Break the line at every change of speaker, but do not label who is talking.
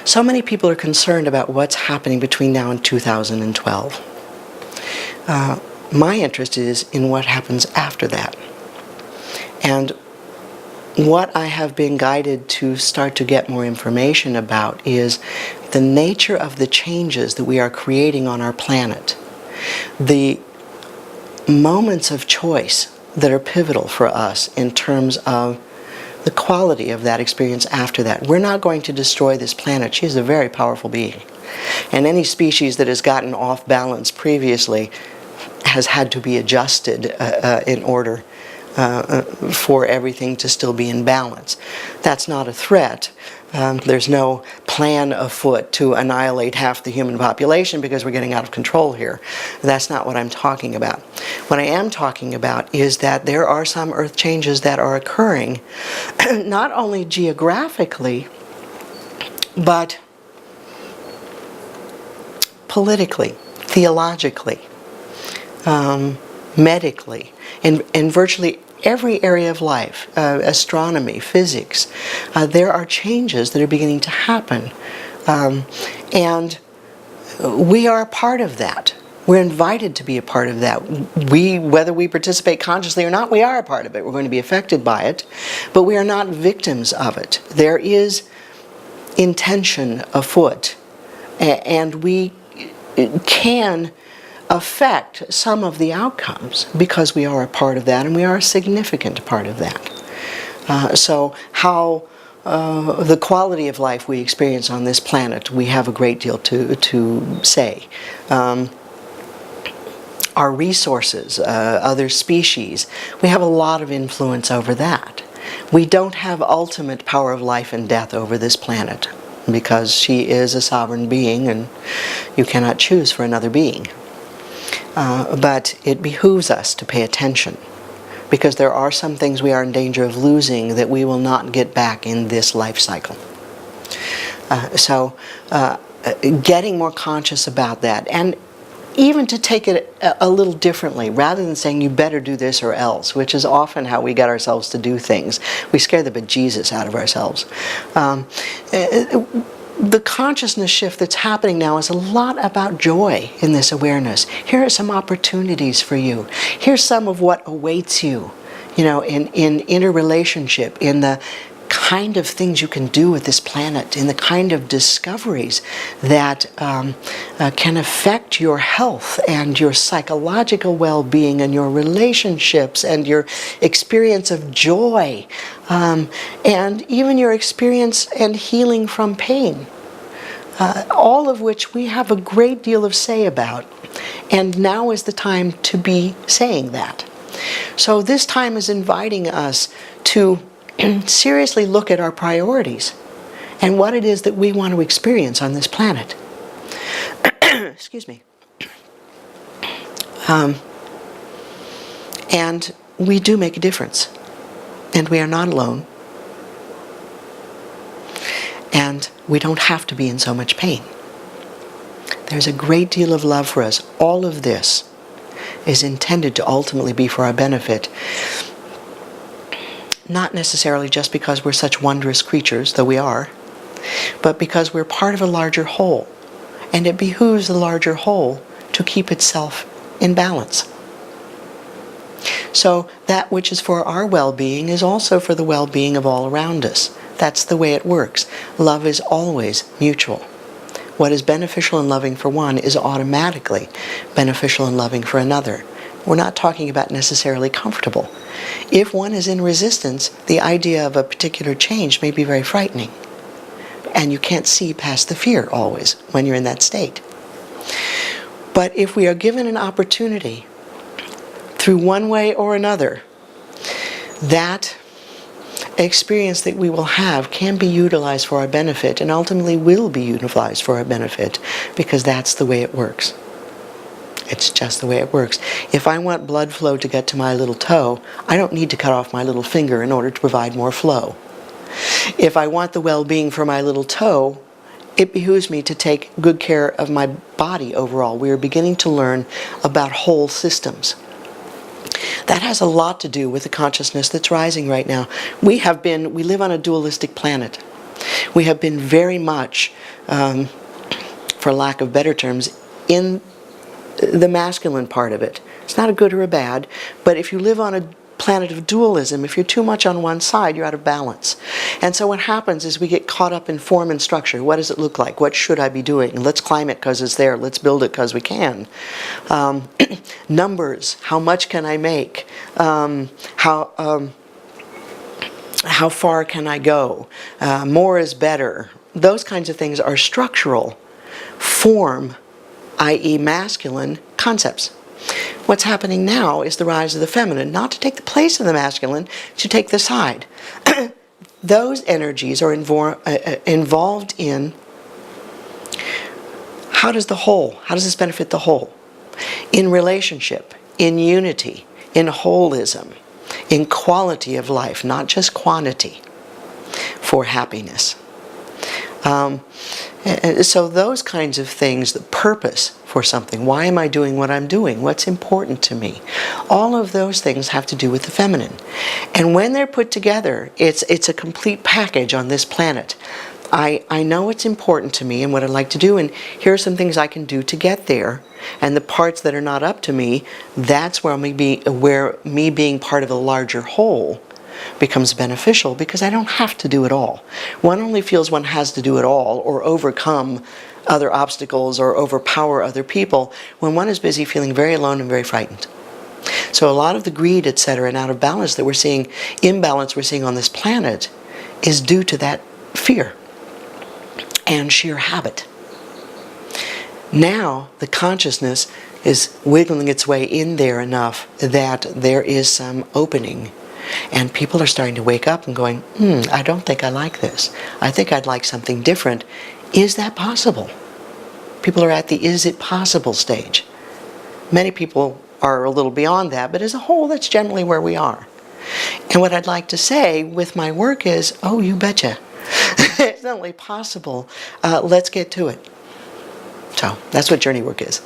So many people are concerned about what's happening between now and 2012. My interest is in what happens after that. And what I have been guided to start to get more information about is the nature of the changes that we are creating on our planet. The moments of choice that are pivotal for us in terms of the quality of that experience after that. We're not going to destroy this planet. She is a very powerful being. And any species that has gotten off balance previously has had to be adjusted in order for everything to still be in balance. That's not a threat. There's no plan afoot to annihilate half the human population because we're getting out of control here. That's not what I'm talking about. What I am talking about is that there are some earth changes that are occurring, not only geographically, but politically, theologically, medically, in virtually every area of life, astronomy, physics. There are changes that are beginning to happen. And we are a part of that. We're invited to be a part of that. Whether we participate consciously or not, we are a part of it. We're going to be affected by it, but we are not victims of it. There is intention afoot, and we can affect some of the outcomes because we are a part of that, and we are a significant part of that. So how the quality of life we experience on this planet, we have a great deal to say. Our resources, other species, we have a lot of influence over that. We don't have ultimate power of life and death over this planet because she is a sovereign being and you cannot choose for another being. But it behooves us to pay attention because there are some things we are in danger of losing that we will not get back in this life cycle. So getting more conscious about that, and even to take it a little differently, rather than saying you better do this or else, which is often how we get ourselves to do things. We scare the bejesus out of ourselves. The consciousness shift that's happening now is a lot about joy in this awareness. Here are some opportunities for you. Here's some of what awaits you, in interrelationship, in the kind of things you can do with this planet, in the kind of discoveries that can affect your health and your psychological well-being and your relationships and your experience of joy, and even your experience and healing from pain. All of which we have a great deal of say about, and now is the time to be saying that. So this time is inviting us to seriously look at our priorities and what it is that we want to experience on this planet. Excuse me. And we do make a difference, and we are not alone, and we don't have to be in so much pain. There's a great deal of love for us. All of this is intended to ultimately be for our benefit. Not necessarily just because we're such wondrous creatures, though we are, but because we're part of a larger whole. And it behooves the larger whole to keep itself in balance. So that which is for our well-being is also for the well-being of all around us. That's the way it works. Love is always mutual. What is beneficial and loving for one is automatically beneficial and loving for another. We're not talking about necessarily comfortable. If one is in resistance, the idea of a particular change may be very frightening. And you can't see past the fear always when you're in that state. But if we are given an opportunity, through one way or another, that experience that we will have can be utilized for our benefit, and ultimately will be utilized for our benefit, because that's the way it works. It's just the way it works. If I want blood flow to get to my little toe, I don't need to cut off my little finger in order to provide more flow. If I want the well-being for my little toe, it behooves me to take good care of my body overall. We are beginning to learn about whole systems. That has a lot to do with the consciousness that's rising right now. We live on a dualistic planet. We have been very much, for lack of better terms, in the masculine part of it. It's not a good or a bad, but if you live on a planet of dualism, if you're too much on one side, you're out of balance. And so what happens is we get caught up in form and structure. What does it look like? What should I be doing? Let's climb it because it's there. Let's build it because we can. Numbers. How much can I make? How far can I go? More is better. Those kinds of things are structural form, i.e. masculine concepts. What's happening now is the rise of the feminine, not to take the place of the masculine, to take the side. Those energies are involved in how does this benefit the whole? In relationship, in unity, in holism, in quality of life, not just quantity, for happiness. So those kinds of things, the purpose for something, why am I doing what I'm doing, what's important to me, all of those things have to do with the feminine. And when they're put together, it's a complete package on this planet. I know what's important to me and what I'd like to do, and here are some things I can do to get there. And the parts that are not up to me, that's where me being part of a larger whole becomes beneficial, because I don't have to do it all. One only feels one has to do it all or overcome other obstacles or overpower other people when one is busy feeling very alone and very frightened. So a lot of the greed, etc., and out of balance that we're seeing, imbalance we're seeing on this planet, is due to that fear and sheer habit. Now the consciousness is wiggling its way in there enough that there is some opening. And people are starting to wake up and going, I don't think I like this. I think I'd like something different. Is that possible? People are at the is it possible stage. Many people are a little beyond that, but as a whole, that's generally where we are. And what I'd like to say with my work is, oh, you betcha. It's not only possible. Let's get to it. So that's what journey work is.